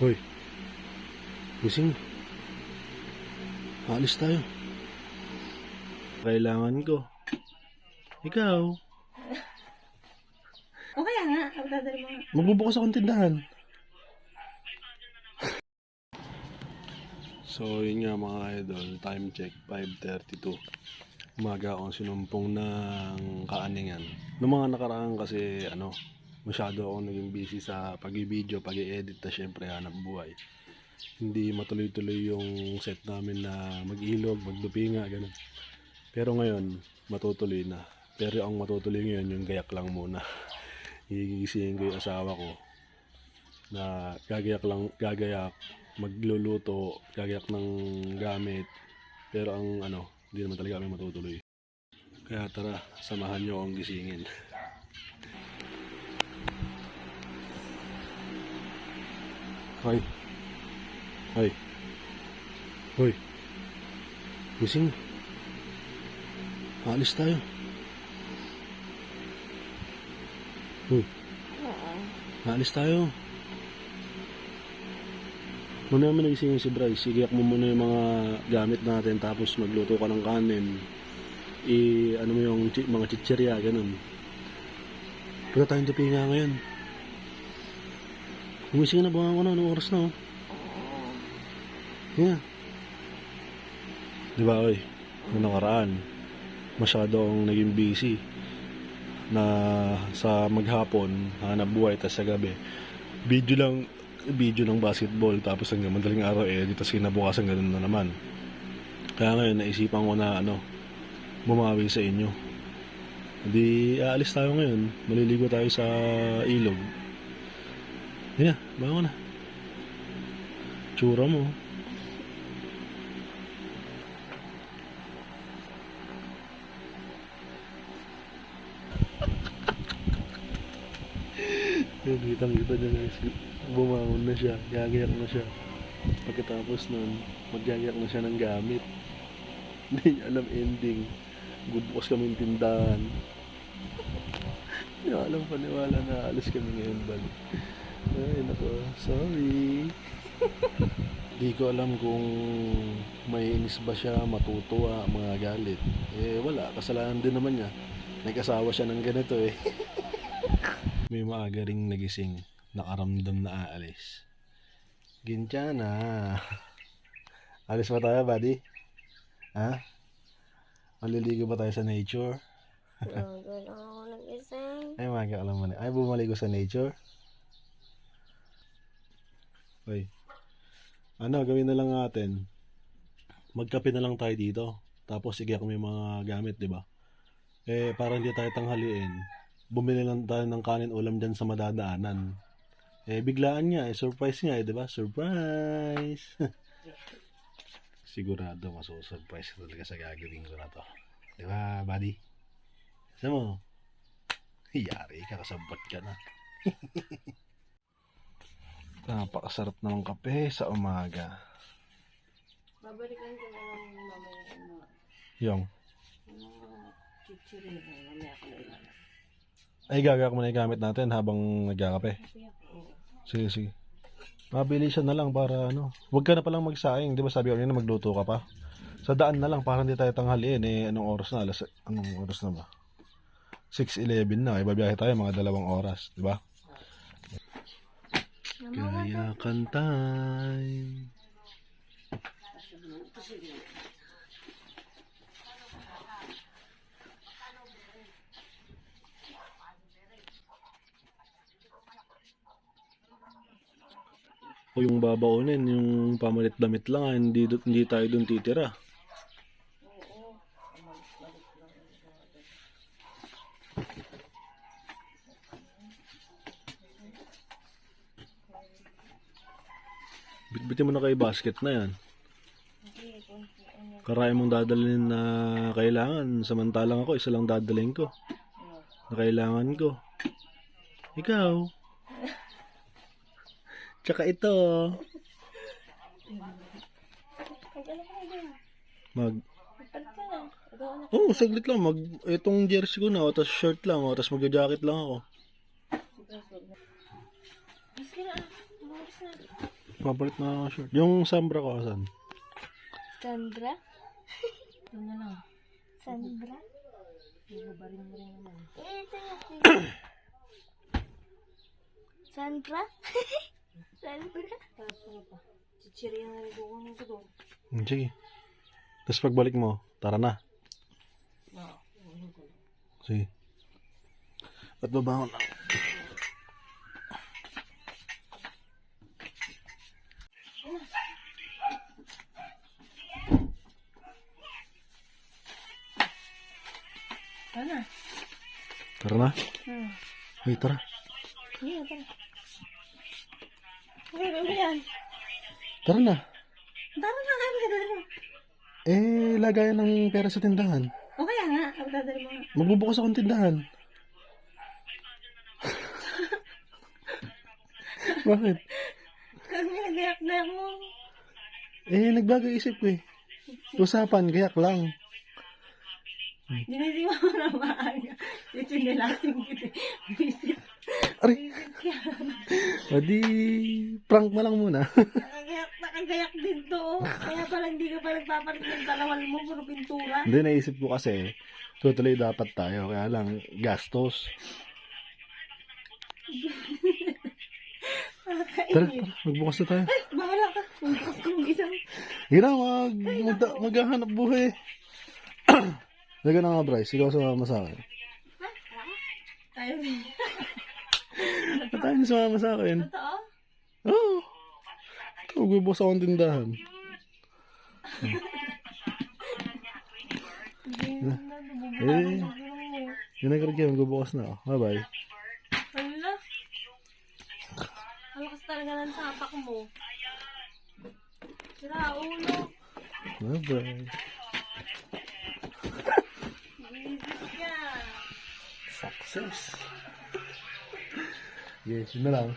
Hoy, gising. Alis tayo. Kailangan ko. Ikaw. O kaya nga, dadali mo nga. Magbubukas akong tindahan. So, yun nga mga idol. Time check, 5:32. Umaga akong sinumpong ng kaaningan. Noong mga nakaraan kasi, masyado akong naging busy sa pag-i-video, pag-i-edit na syempre hanap buhay. Hindi matuloy-tuloy yung set namin na mag-ilog, magdupinga, ganun. Pero ngayon, matutuloy na. Pero ang matutuloy ngayon, yung gayak lang muna. Gigisingin ko yung asawa ko na gagayak, magluluto, gagayak ng gamit. Pero ang hindi naman talaga kami matutuloy. Kaya tara, samahan nyo akong gisingin. Hoy. Hoy. Hoy. Gising. Alis tayo. Hoy. Alis tayo. Muna naman nagising si Bryce. Igayak mo muna yung mga gamit natin tapos magluto ka ng kanin. Mo yung mga chichirya, ganun. Pagka tayong tupinga ngayon. Gumising na, bangan ko na. Anong oras na, oh? Yeah. Diba, oy? Noong nakaraan, masyado akong naging busy na sa maghapon, hanap buhay, tas sa gabi. Video ng basketball, tapos hanggang madaling araw tapos kinabukasan ganun na naman. Kaya ngayon, naisipan ko na bumawi sa inyo. Hindi, aalis tayo ngayon. Maliligo tayo sa ilog. Yan na, bangon na. Tsura mo. Kitang-kita niya guys. Bumangon na siya. Gagayak na siya. Pagkatapos nun, maggagayak na siya ng gamit. Hindi niya alam ending. Bubukas kaming tindahan. Hindi niya alam paniwala na alis kami ngayon balik. Ay nako, sorry. Di ko alam kung may inis ba siya, matutuwa, mga galit. Wala, kasalanan din naman niya. Nag-asawa siya ng ganito eh. May maaga ring nagising, nakaramdam na aalis. Gintya na. Alis ba tayo, buddy? Ha? Maliligo ba tayo sa nature? Doon ako nag-isang. Ay, maaga ka lang muna. Ay, bumaligo sa nature? Hoy. Gawin na lang natin. Magkape na lang tayo dito. Tapos igayak mo yung mga gamit, di ba? Para hindi tayo tanghaliin, bumili lang tayo ng kanin ulam dyan sa madadaanan. Biglaan nga, surprise nga, di ba? Surprise! Sigurado masusurprise talaga sa gagawin ko na to. Di ba, buddy? Saan mo? Yari ka, kasabot ka na. Napakasarap ng kape sa umaga. Babalikan ko na lang mamaya mga Yung? chichirin na mamaya ko na ilan. Ay, gagawin mo na yung gamit natin habang nagkakape. Sige. Mabilisan na lang para Huwag ka na palang magsaing. Di ba sabi ko na magluto ka pa? Sa daan na lang para hindi tayo tanghaliin. Anong oras na? Anong oras na ba? 6:11 na. Ibabiyahe tayo mga 2 oras. Di ba? Kayakan time. O yung babaunin, yung pamalit damit lang, hindi tayo dun titira. Bitbitin mo na kay basket na yan. Karaya mong dadalhin na kailangan, samantalang ako, isa lang dadalhin ko. Na kailangan ko. Ikaw. Tsaka ito. Saglit lang. Itong jersey ko na, tapos shirt lang, tapos magja-jacket lang ako. Papalit na ako short. Yung Sambra ko, asan? Sandra? Ito na lang. Sandra? Ibabarin mo rin naman. Ito yung Sandra? Sandra? Tapos ano pa? Chichiri na rin kukunin ko doon. Sige. Tapos pagbalik mo, tara na. Oo. Kukunin ko. Sige. At babangon na. Ano? Tara na. Hey, tara. Sige, tara. Ano ba yan? Tara na. Tara na nga, magdadali mo. Eh, lagayan ng pera sa tindahan. O kaya nga, magdadali mo nga. Magbubukas akong tindahan. Bakit? Kami nagayak-gayak mo. Eh, nagbago isip ko eh. Usapan, gayak lang. Dinisiwa mo na maaga. Ito yung nilasing kita. Visit. Aray! O di, prank mo lang muna. Nakagayak din to. Kaya pala hindi ka pa nagpapalit ng talawal mo. Puro pintura. Hindi, naisip ko kasi, tutuloy dapat tayo. Kaya lang, gastos. Tara, Nakakainip. magbukas na tayo. Bahala ka. Magbukas ko yung isang. Hindi na, maghahanap buhay. Lagyan na nga, Bryce. Ikaw sumama sa akin. Ayun. Ba't tayo na sumama sa akin? Totoo? Oo. Magbubukas akong tindahan. Eh, yun nag-review. Magbubukas na ako. Bye-bye. Hala. Malakas talaga ng tapak mo. Sira ulo. Bye-bye. Visit ka. Success. Yes, yun na lang.